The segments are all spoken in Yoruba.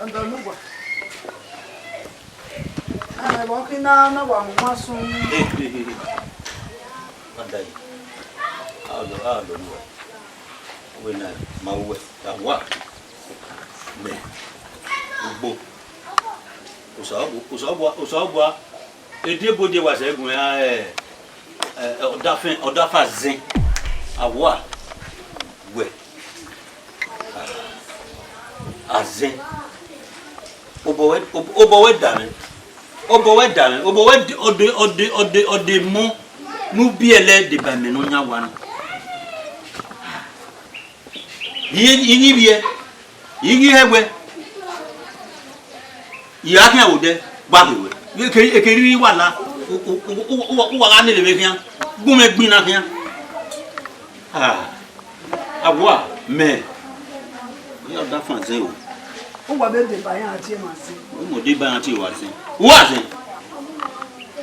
And the Luba. I'm walking down the one muscle. When my way, that what? Me. Ubo. Usabwa. Edebode was everywhere. Odafa zin. Awa. We. Azin. Obowe dame. Ode mu biele de ba me no nya wan. Yini biye. Yigi hewe. Ya kan ode gbadewe. Ekeri wala. Uwa ga ne le kian. Gume gbin na kian. Awa me. Ya da fanze o. Uwa be de bayan ati ma se. Mo de bayan ati wa se. Wa se.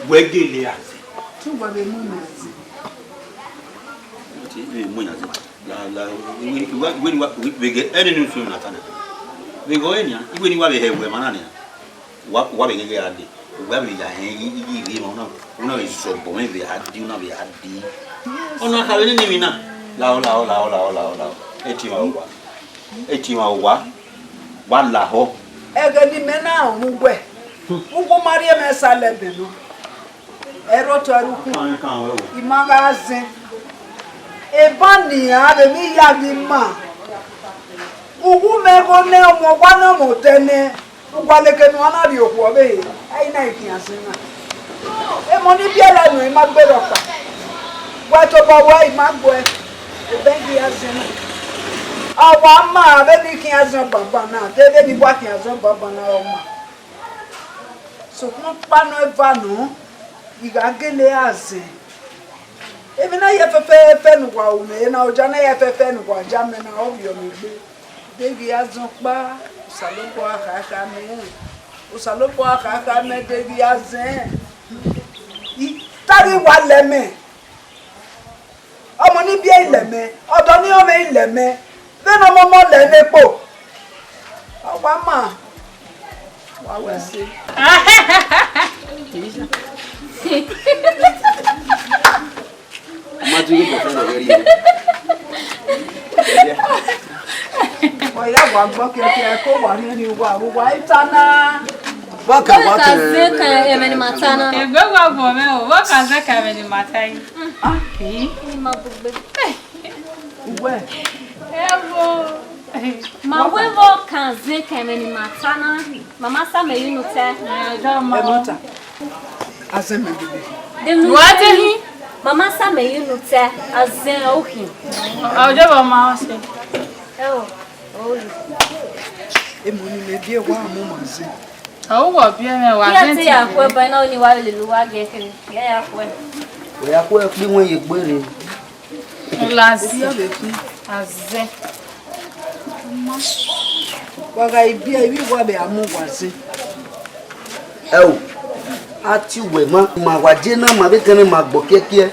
Wegele ase. Uwa be mu na se. Ti mo nya se. La we get any new film na tana. We go enya. Igwe ni wa be hewe manane. Wa be ngege ade. Wa be ya hen yi una we so bo me be ade una be ade. Ona ka we ni mina. La. Eti ma wa. Wala ho. Ege ni mena ungwe. Ungu Maria me salebe no. Ero to aruku. Imaga azin. Ebani abe mi ya gi ma. Ugu me go ne omo gwa na mo tene. Ugwaleke no na ri oku obe. Ai na ikin asin na. E mo ni biela no e ma gbe ro pa. Wa to ba wa i ma gbo e. E bengi asin. Awa ma baby kin azon baba na baby bwa kin azon baba na o ma so kun pa no eva no iga gele aze even na ye fefe nu kwa ume na oja na ye fefe nu kwa jame na o yo mi gbe baby azon pa usalopo aka me baby azen I tari wa leme omo ni bi ileme odo ni o me ileme Beno momo le nepo. Awa ma. Wa we se. Ma tu ko fẹ́ lọ ri. Oya wa gbo ke ko wa ni wa itana. Waka zeka emeni matana. Egbe wa bo me o, waka zeka emeni matai. Ah, Ma bugbe. uwe. Evo. Ma wevo kan zeka emeni matana. Mama sa me yunu te. Emota. Azen me bibi. Dem What he? Mama sa me yunu te azen ohi. Ojo ba ma se. Oh. Oh. Emoni me bi e wa mo manze. O wo bi me wa Ya zenti. ti ya ko ba na oni wa le lu wa ge kiri. Ya ko. Oya ko e pe won ye gbere. Lasi. Ya be fi. Aze. Wa ga ibi e wi wa be amu waze. O ati we ma wa je na ma be kan ma gbo keke.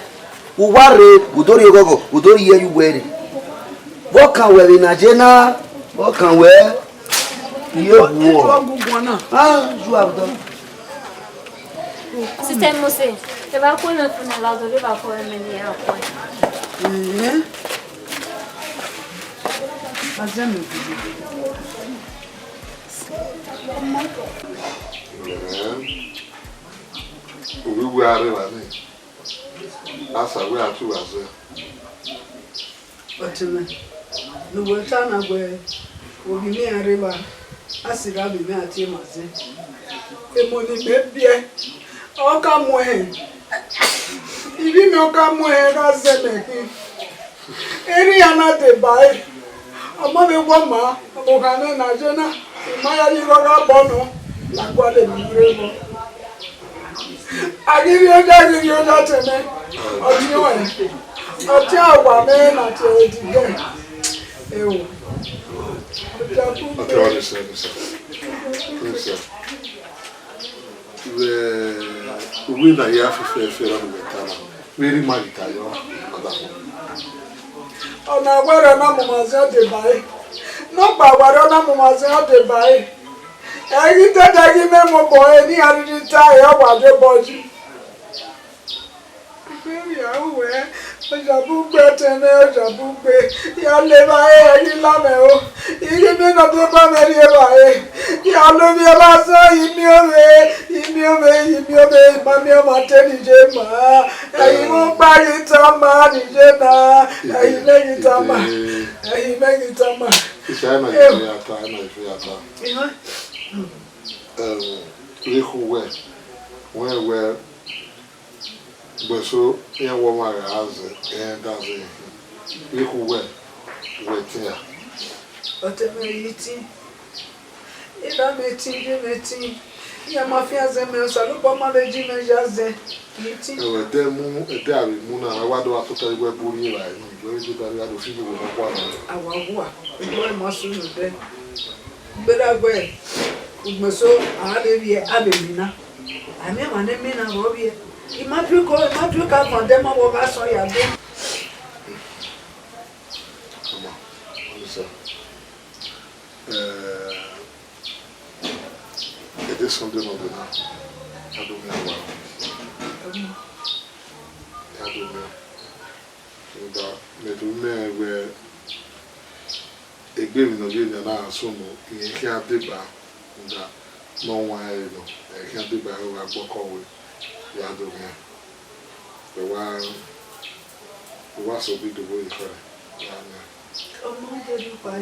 Uware udori gogo, udori ye yu were. Wo kan we na je na, wo kan we yo wo. Ah, ju abdo. Système mose. Te va ko na funa la do ba ko emeni ya ko. Azen me bibi. We are ready. Asa we are too as well. Otime. No we tana gwe. Obi mi areba. Asira bi mi ati maze. Emoni me bie. Oka mo he. Ibi mi oka mo he ra zeme ki. Eri ana de bai. Omo me wo ma. Omo kan na je na. Imaya ni ro ga bono. La gwa le mi rebo. Agiri oja tene. Odi o e. Oti awa me na te dige. Ewo. Okay, all this. We na ya fe na metana. Very magical yo. Ona gwara na mumaze de bai. No gba gwara na mumaze de bai. Ẹyin tó dájú mẹ́mọ̀ bọ̀ ẹ ní àdúgbò ẹ̀ wà dé bọ́jú. Ìyàwó ẹ̀ ọ̀jàbùgbé tẹ̀lé ọ̀jàbùgbé ìyá lè bá ẹyin lámẹ̀ o. Ìyí mi nà tó bá mẹ́rin ẹ̀ bá ẹ̀. Ìyá ló bí ẹ bá sọ ìmí òwe ìmọ̀mí ọmọ tẹ́ nìjẹ́ mọ́. Ẹyin mú gbáyé tán máa nìjẹ́ náà. Ẹyin lẹ́yìn tán máa. Ẹyin lẹ́yìn tán máa. Ìṣe ẹ̀ máa ìfẹ́ yàtọ̀ ẹ̀ máa ìfẹ́ yàtọ̀. Lihu where but so yeah woman has and does it. Lihu where there. Otemeriti. Ida meti. Ya mafia zeme salupa maleji mejaze. Miti. Ewe demu edabi muna awado atoka igwe buri la ni. Gbe ju dari ado fibu wo kwa na. Awagwa. Igwe masunu de. Bera gwe. Ugmeso abebi abemina. Ame mane mina robi. Imatu ka konde mo wo ga so ya do. Come on. Listen. It is something of the now. I don't know why. I don't know. But me do me where a game no game na so mo in here deba that no one I know. I can't deba who I walk away. Yeah, I don't know. The was so big the way for it.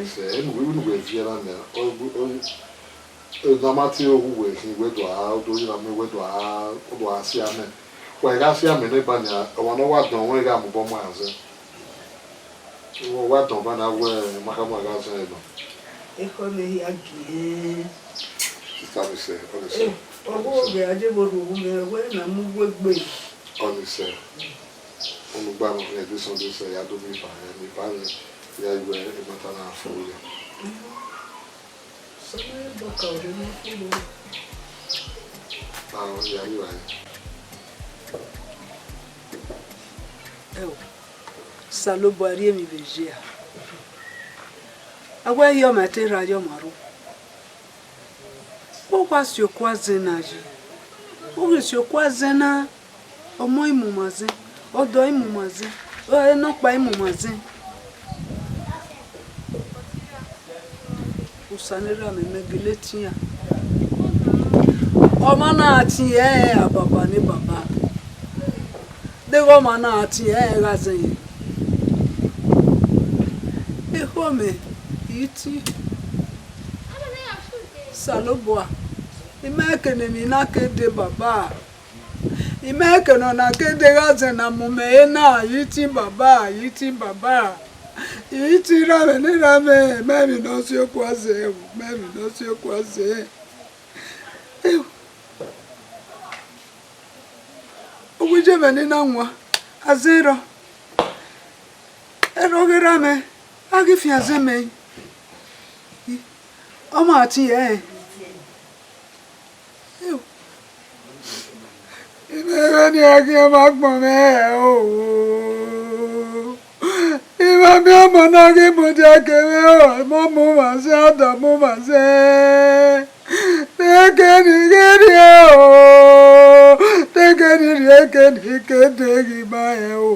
Say, we wouldn't be here on there. Namati who were he went to our do you know where to our see a man. When I see a man, I want to what don't wake up upon my answer. What don't ban away, Macamaga said. If only again. Say, honestly. Oh, I did what when I move with me. Honestly. On the bottom of this on this, I don't be fine. If I yeah, you were a matana for you. Oh, yeah, you're right. Oh, Salobaria mi vegia. Away your matera your maru. What was your quazenaji? Who is your quazena? Or my mumazi? Or doi mumazi? Or not by mumazi? Usanera me megeletia. Omana ati baba ni baba. The woman ati razin. E home iti. Saloboa. Imeke ne mina kede baba. Imeke no na kede razin na mume na iti baba. Iti rame ni rame, memi no si okwaze. Owije meni na nwa, azero. Eroge rame, agi fiaze me. Omo ati Ime ni agi amagbon me Ima mi ọmọ náà kí mo jẹ́ kéré ọ̀ mọ́ mo mà ṣe àdá mo mà ṣe tẹ́kẹ̀ẹ́nì kéde ọ̀ tẹ́kẹ̀ẹ́nì kéde kí bá ẹ̀ ọ̀.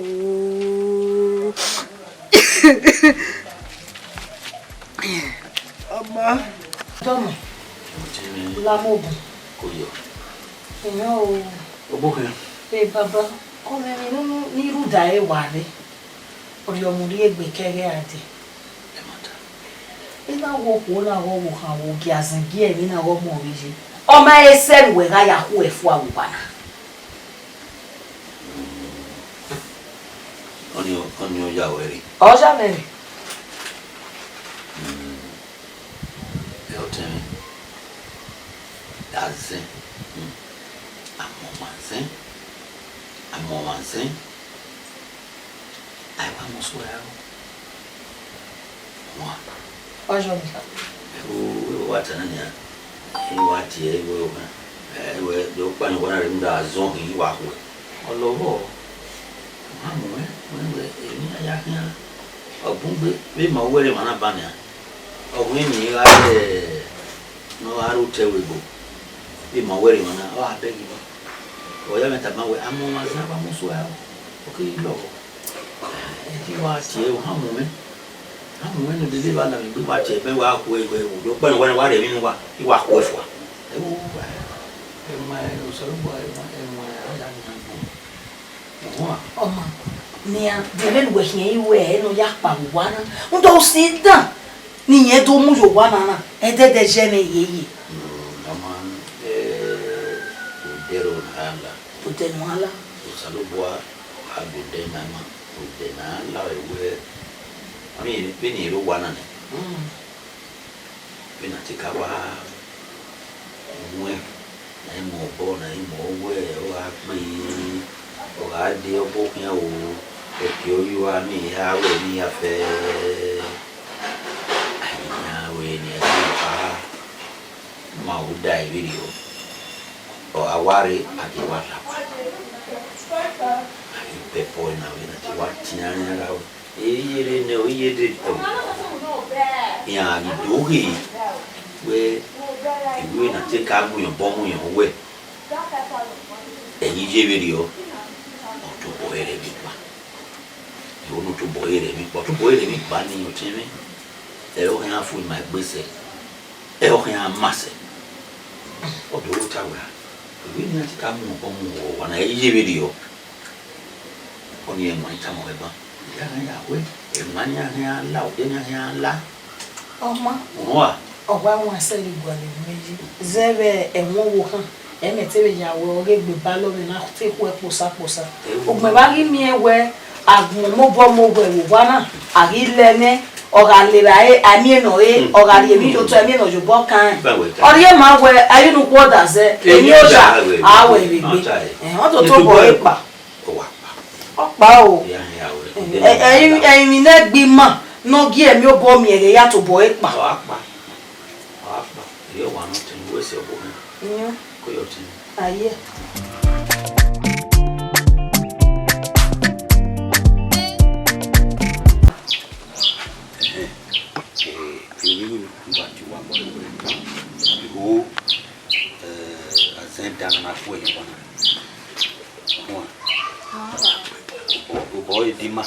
Ọmọ. Tọ́mọ̀, lámọ̀bù. Kò yọ. Ìyá o. Ọgbọ́n. Pé bàbá, kọ́mọ ẹni nínú nírúdà ẹ̀ wà rẹ̀. Oriomuri egbe kere ade. Ina wo ko na wo ha wo gi azangi e ni na wo mo rije. O ma esen we ga ya ku efu awubana. Onyo ya weri. O ja mere. E o temi. Daze. Amomanse. Ai vamos lá. Hoje eu vou bater na minha. Eu bater, eu quando eu era ainda zon e o arco. Olha Mamo ele já tinha algum bem mal ele mana banya. Alguém me No, I don't tell you. If my wedding, I beg you. Or you met a man with a moment, I'm as well. Okay, look. You are here, how moment? How when you deliver them, you watch it, but walk away. You put one what you walk with one. Oma, nia, deve we here we no yakpa wana. Undo sit down. Ni ye do mu yo wana na. E de jene ye. Aman dero hala. Ute no hala. Usalubwa abude mama. Ude na la we. Ami bini ro wana ne. Bina tikawa. Mwe. Na imo bo na imo we o akmi. Oade obokia o ekio wa mi ha we ni afe anya we ni afa ma udai video o aware akiwata pe point na we na ti watina ni ra yere ne o yede ya ni dogi we iwe na te ka mu yo bomu yo we eyi je video to boere mi pa yo no to boere mi pa ni yo timi e o kan afu my gbese e o kan amase o do ta wa we ni ati ka mu ko mu wo wa na ye video o ni e mo ita mo eba ya we e mani ya la o de ya la Oma o wa won aseli gwale meji zebe e won wo kan e metebe ya we o ge gbe ba lo mi na te ku e posa ogbe ba ri mi ewe agun mo we wo na ari lene ora le bae ami no e ora ri mi jo to ami no jo bo kan ori e ma we ayi nu ko da se emi o ja a we bi gbe won to bo e pa o pa o e mi na gbi mo no gi emi o bo mi ere ya to bo e pa o pa yo wa no tin we se bo ni ko yo tin aye boy dima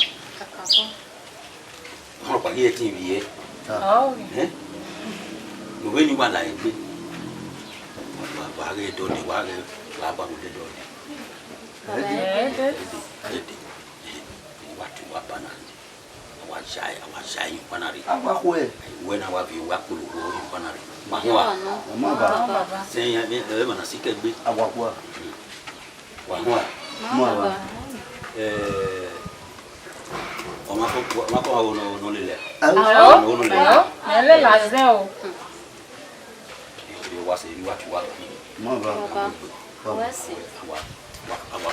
ho pa ye tin biye no we ni wa la egbe wa ge do ni wa ge la ba de do wa tu wa bana wa shai panari Agba kwe. we na wa bi wa kulu wo panari ma wa Mama ba. se ya me le bana sike gbe Agba kwa. wa wa Mama. o ma ko no le le Alô? Ele lá, Zé. yo wa se wa tu wa Mama ba. Conhece? wa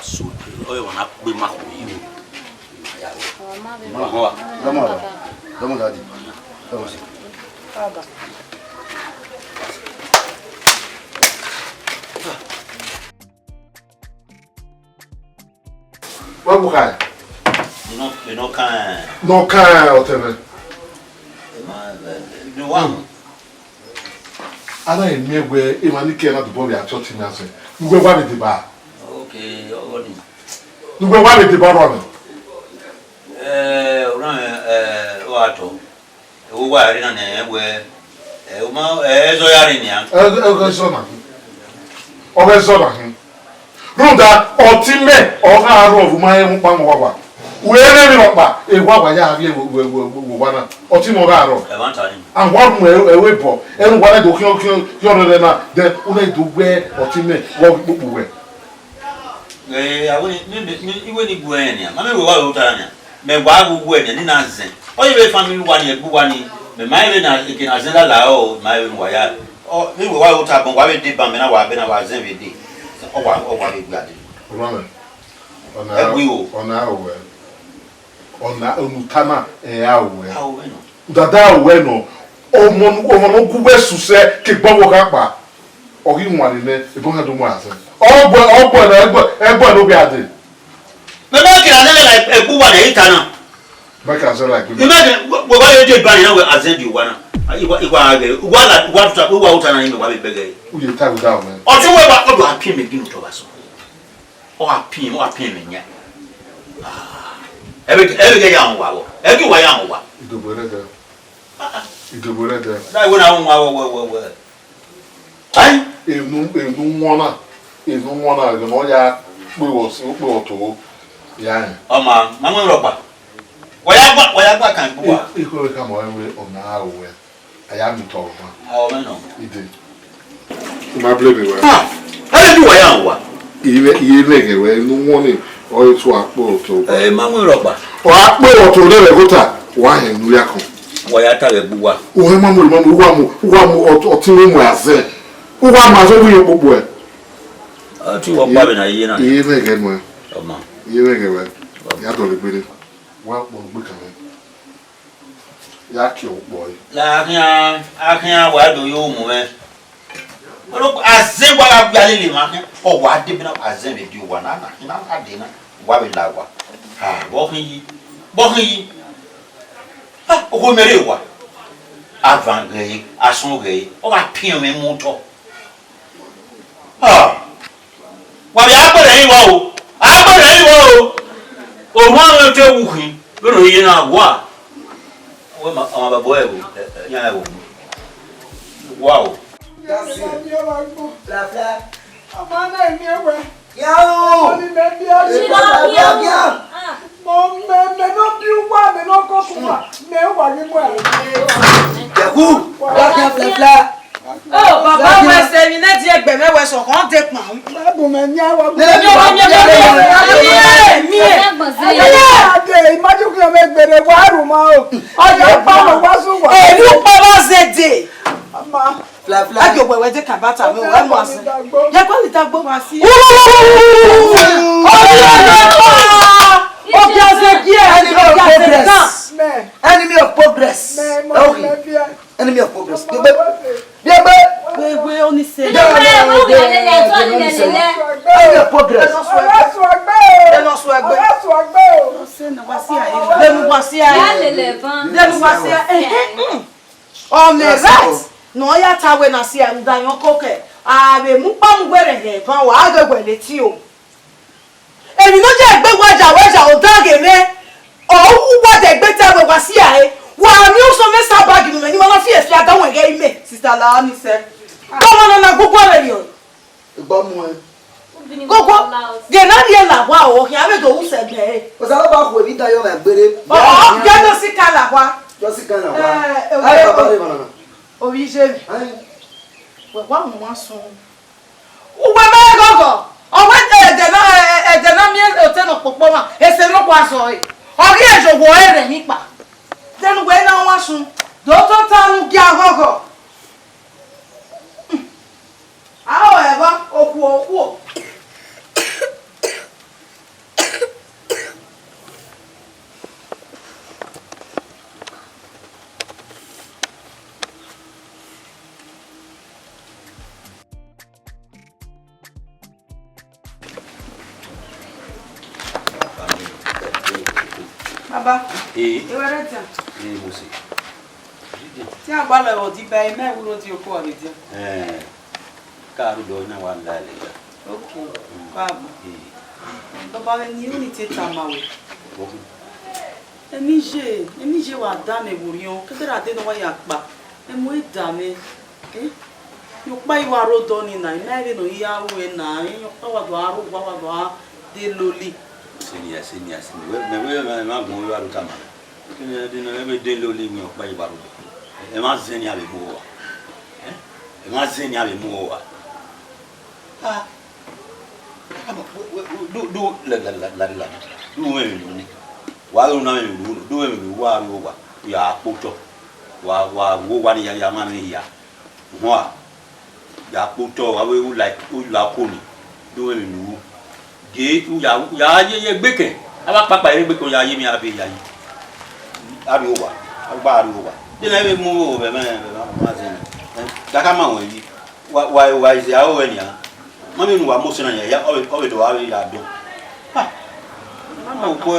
so o yo na gbe ma ko yi ya Mama. Mama. Mama daddy. Mama si. Aba. Wa bukai. no kan No kan otene. no wa Ana emegwe imanike na dubo ya church ni ase. Ngwe wa be ba. okay o ni Ngwe wa be ba ro. o ato o wa ri na ne we o ma zo ya ri ni an Ego so na. O be so na hin. Runda otime o ga aro ovu ma ehun pa mo wa. We re mi ro pa e wa ya bi wo wa na. Otime o ga aro. e wan ta ni And one way bo enu wa do kyo na de una do gbe otime wo gbo we. awo ni iwe ni bu en ya ma me we wa o ta nya me gba gugu en ni na zen o ye be family wa ni ebu wa ni me ma ile na ke na zen la o ma ile wa ya o mi we wa o ta bon wa be de ba me na wa be na wa zen be de o wa be gba de Ona onutana awe. how we no Dada awe no omo gugbe suse ke gbowo ka pa. Ori nwale ne e bo do mu ase. Ogbo na egbo no bi ade. me ma ke na le like ebu wa na ita na Make us like imagine we wa ye de ba ni na we azen di wa na Uwa utana ni wa bebege. Uye time down man. Oti we ba odo apim me ginu to baso. O apim me nya. Ebe ya nwa wo. Egi wa ya nwa. Idobore de. Na we na nwa wo. Ai, enu nwona no ya pe oto ya. Oma, mama ropa. Waya gba kan gbo. Iko ka mo enwe ona awe. Aya mi to ma. Awo me no. Ide. Ma blame we. Ha. Ele du waya nwa. Iye lege we nu nwoni o itu apo oto. Mama ropa. O apo oto le gota wa he nu yakon. Waya ta le gbuwa. O he mamu uwa mu otinu mu aze. Uwa ma so wi popo e. Ati wo pa be na iye na. Iye lege mo. Oma. Iye lege we. Ya to le gbere. Wa po gbe kan. Ya ki o boy. La akia wa do yo mu me. Olo azen wa ga gba lele ma. O wa de bi na azen be di wa na ade na. Wa be la wa. Ha, bo hin yi. Ha, o ko mere wa. Avant gay, ason gay. O ba pin me mu to. Ha. Wa bi agbere yin wa o. Agbere yin wa o. O mo te wu hin. Lo yi na wa. O ma ba boy o. Ya o. Wow. Fla fla. Amana emi ewe. Yao. Oni me bi o si Yao. Mo me no bi wa me no ko suwa. Me wa ni mo e. Yaku. Fla fla. Oh, baba we se mi na ti egbe mewe so kan te pon. Babu me nya wa. Mi Ade imagine ko me gbere wa ru ma o. Oyo pa mo wa su wa. Elu pa wa se de. Ama Fla fla. Aki ogbe we de kan bata mi o wa mo asin. Je ko ni ta gbo ma si. Enemy of progress. Okay. Enemy of progress. We only say. Enemy of progress. On the right. No ya tawe na si anda yon koke. Abe mu pa mu gbere he kan wa agbegbe leti o. Èmi ló jẹ́ egbe waja o dagere. O wa de egbe ta we wa si ae. Wa mi o so me sa bag nu me ni ma fi e fi adawon ege ime. Sister la ni se. Come on na gbogbo re yo. Igbo mu e. Gogo. De na ri la wa o ki abe do u se gbe. O sa ba ko bi ta yo na gbere. O je do si kala wa. Jo si kan na wa. Ai baba re bana. O wi je mi. Ai. We wa mo wa sun. Uwe me gogo. O we de na mi o te no popo ma. Ese no kwa so yi. Ori ejogo ere nipa. Tenu we na wa sun. Do to tanu gi agogo. Awo eba oku. Baba. Ewere ta. Mo se. Ti agba lo di ba me wuro ti o ko ni ti. Ka ru do na wa la le. Okay. Baba. Baba ni o ni ti ta ma we. Emi je wa da me wurion. Kedera de no wa ya pa. Emu e da me. Yo pa iwa ro do ni na, na ri no ya we na, yo pa wa do aru wa do de loli. Senior. We ma gun wa ru ta ma. Kini de no e de loli mi o pa iwa ro. E ma zeni abi mo wa. E ma zeni abi mo wa. Ah. Do la. Do me ni. Wa ru na me ni. Do me wa ru wa. Ya poto. Wa wo wa ni ya ma ni ya. Mo ya poto wa we like o la poni. Do me ni. Ge ya ye gbeke. Aba papa ye gbeke ya ye mi abi ya yi. Abi o wa. Agba ari o wa. De na be mu o be ma zeni. Daka ma won yi. Wa is ya o eni a. Mami nu wa mo se na ya o be do wa ya do. Ha. Mama ko.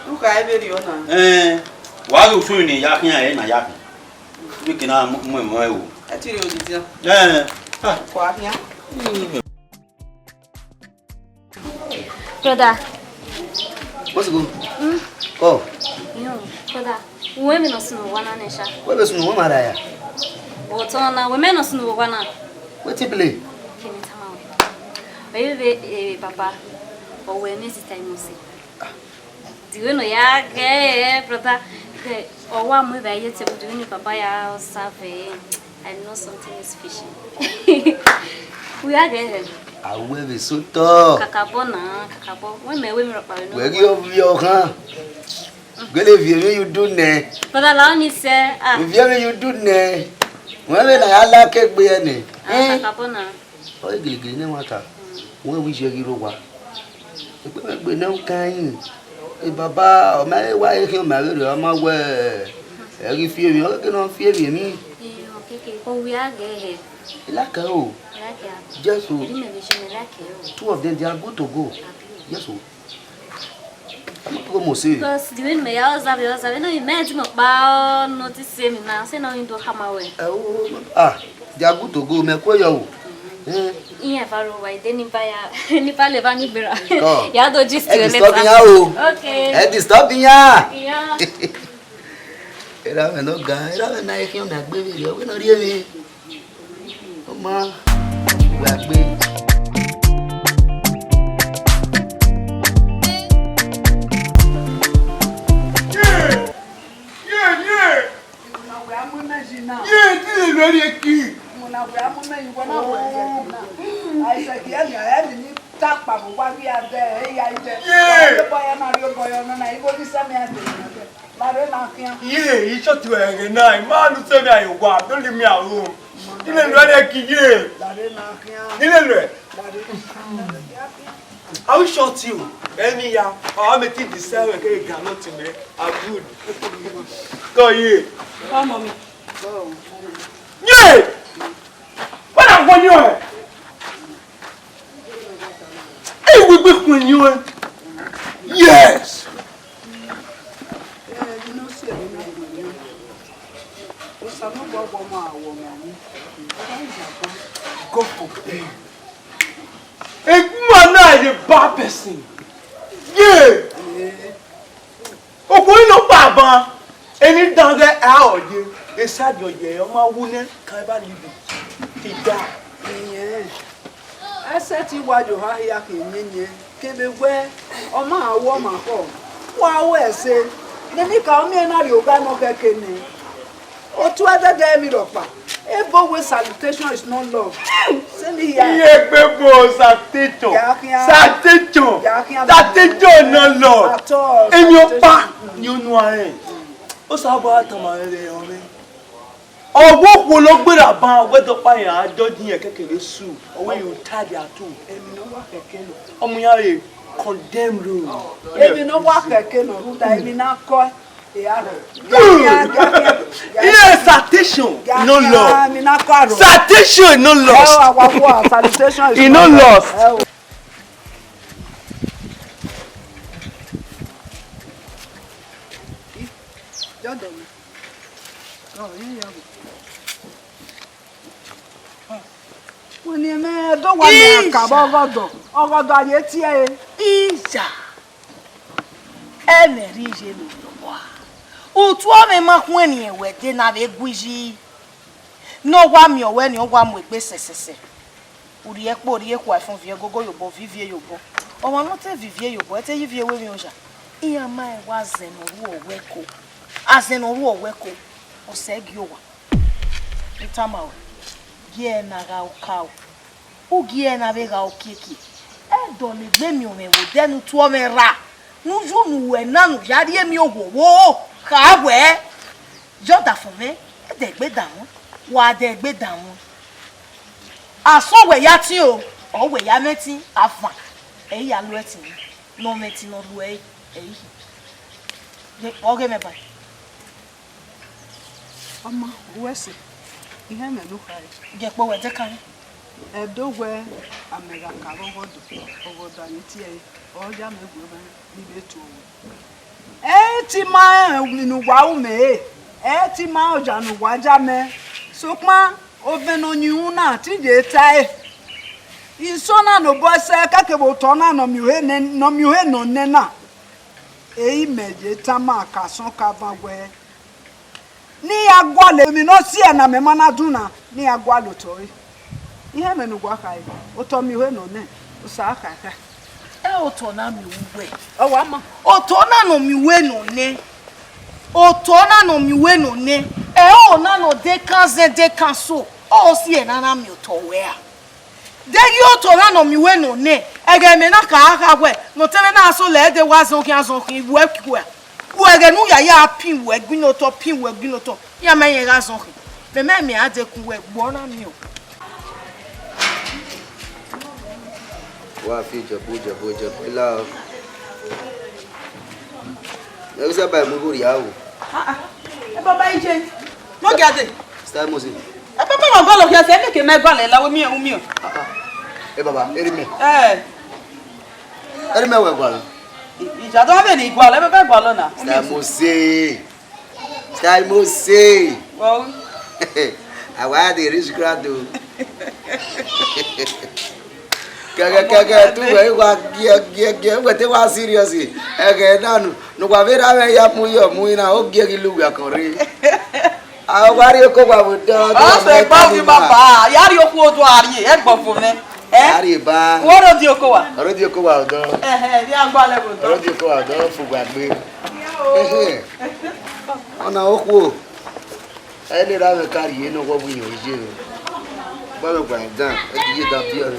U ka e be ri o na. Wa ru fu ni ya kian e na ya. We can have my Actually, you did. yeah. Quite, yeah. Brother. What's good? Oh. No, brother. Women are no one on Esha. What was no one there? What's on women are no one. What you play? Baby, papa. Or when is it time? Do you know, yeah, brother? Or one move I yet to do papaya or survey. I know something is fishy. We are there. I will be so tall. Kakabona, kakabo. When may women are where you huh? Good if you do ne. But allow me, sir. If you do ne. When I like it, be any. Kakabona. Oh, you get no matter. When we shall get over. It will be no kind. Baba, my wife, you married, I'm aware. Every fear you cannot fear me. Oh, we are gay. Like oh, just so. 2 of them, they are good to go. Yes, so. I'm not going to say. Because doing my house, I know you imagine about noticing now, say no, you don't come away. They are good to go. Me call you. Yeah, Faro, why didn't buy any pale van you? Yeah, don't just do it. Okay. Hey, stop ya. Yeah. Era no guy, era na que eu na baby, eu não ria me. Mama, vai bem. Yeah, you shot to a night. Man, you tell me I want. Don't leave me alone. You didn't run a key. I will shot you. Any young, I'm making the same again. Not to me. I'm good. Go here. Come on, me. Yeah! What I'm going on? Hey, we be when you. Yes! Go for them. A man is a bad person. Yeah! Oh, going no baba. Any down there out, you. They said your year, my woman can't believe it. He died. Yeah. I said you what you have here, came away. Oh, my woman, home. Wow, I say, then you come in and you got no beckoning. Or to other day, Miropa. A bow with salutation is not love. Send me here. Yeah, people, Sateto. Sateto. Sateto, no love. At all. In your back, you know I. What's about my oh, what will look good about whether by a dodgy a cake soup or when you tie their two? And no work a canoe. Oh, we are a condemned room. If you know what I can or who I mean, not call. Yes, citation, no loss. Citation, no loss. Salutation is no loss. When you don't want to come over, I yet here. Isha. Emerige no. Utua me makweni we de na be guji. No wa mi owe ni o wa mo egbe sesese. Uri epo ri eku afun vie gogo yobo vivie yobo. O wa no te vivie yobo e te yivie we mi oja. Iya ma e wa zeno ru oweko. Azeno ru oweko. O se gi owa. Itama o. Gie na ga okao. O gie na be ga okiki. E do le gbe mi o me wo denu tu o me ra. Nu ju nu we na nu yari emi owo. Kawe Joda for me, de gbe da won, wa de gbe da won. Aso we ya ti o we ya meti afan. E ya lo eti no meti no lu e. Je oge me ba. Mama, wese. Ihe me lu kai. Je po we de kan. E do we amega ka ogodo ani ti e. O ja me gbo ba ni be tu. Ti ma ninu wa u me ti ma ojanu waja me sokma oveno nyuna ti je tai isona no bose kakebo tona no mihe no nena eyi meje tama kason kavagwe ni agwale mi no si na me mana duna ni agwalo tori ihe menu gwa kai oto mihe no ne usaka ka oto na mi we owa ma oto na no mi we no ne oto na no mi we no ne o na no de kanso o si na mi oto we a de yo to na no mi we no ne ege me na ka aka we no tele na so le de wa zon ki ibu eku a wo ege nu ya pin we gbin to ya me yen ga zon ki be me mi ade ku we gbo na mi o wa fi jabo la e se ba mu go ri awo e baba ije mo gade style mo se e baba mo go lo ki ase me ke me gba le lawo mi o e baba eri me we gwa ija do be ni gwa le baba gwa lo na style mo se wow awa de rich grado Kaga tu we wa gie we te wa serious nanu no kwa vera we ya mu na o gie gilu ya kan re a wa ri ko wa bo do se pa fi baba ya ri oku odo ari e gbo fun me ari ba wo ro di oko wa odo di agba le bo ro di oko wa odo fu gbagbe ona oku e le ra we kari e no wo bu yin o je o ba me gba dan e ti ye da bi o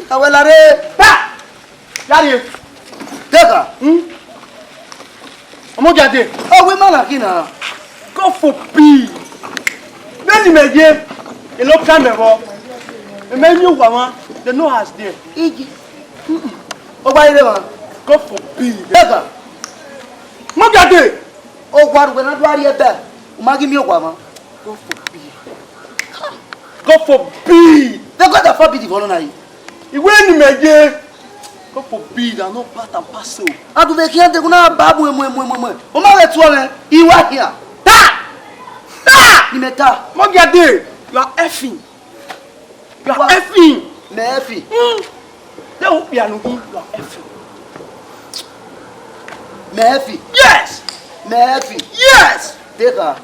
Awelare pa yari teka omo jade we mala kina go for p beni meje e lo kan me bo e me nyu wa ma the no has there igi o gba ile ma go for p teka mo jade o gba ru na do ari ebe o ma gi mi o gba ma go for p they got the forbid for na yi iwe ni meje go for b and no part and parcel adu be ki ande kuna ba mu o ma we tu o me iwa here ni meta mo jade you are effing me efi they will be anu you are effing me efi yes me efi yes teka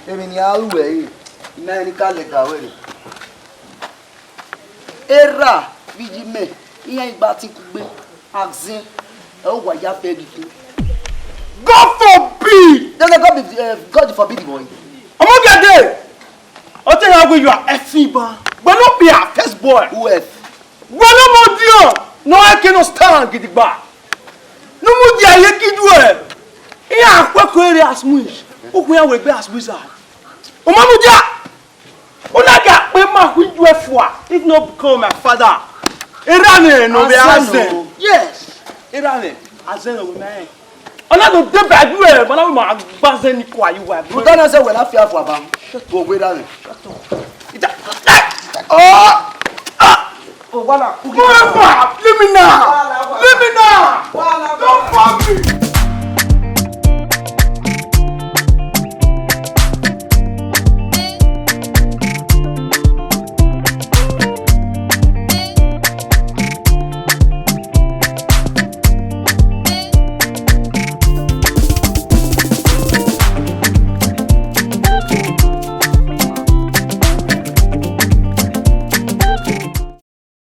emi ni aluwe yi ina ni kale kawe ni era bijime iyan igba ti kugbe axin e o wa ya fe gitu go for b God forbid the boy omo jade o te na go you are effing ba but no be our first boy who f gbọ́nà mo di ọ́ no I cannot stand gidigba no mo di ayé gidu ẹ̀ ìyá àpẹ́kọ̀ eré asmush okùn yà wọ̀ ẹgbẹ́ asmushard o ma mo di à o lága pé máa kú ju ẹ̀fọ́ à if not become my father eré àná ẹ̀ nà ọ̀bẹ azẹ́ yes eré àná azẹ́ nà ọ̀bẹ mẹ́rin ọlọ́dún débẹ̀ àdúrà ẹ̀ bọ́lá mi máa gbázẹ́ ní kò àyíwá ẹ̀ mo dáná ṣe wẹ̀ láfi àfọ̀ àbá mo gbé dání ìjà oh, voilà. Leave me now. Don't fuck me.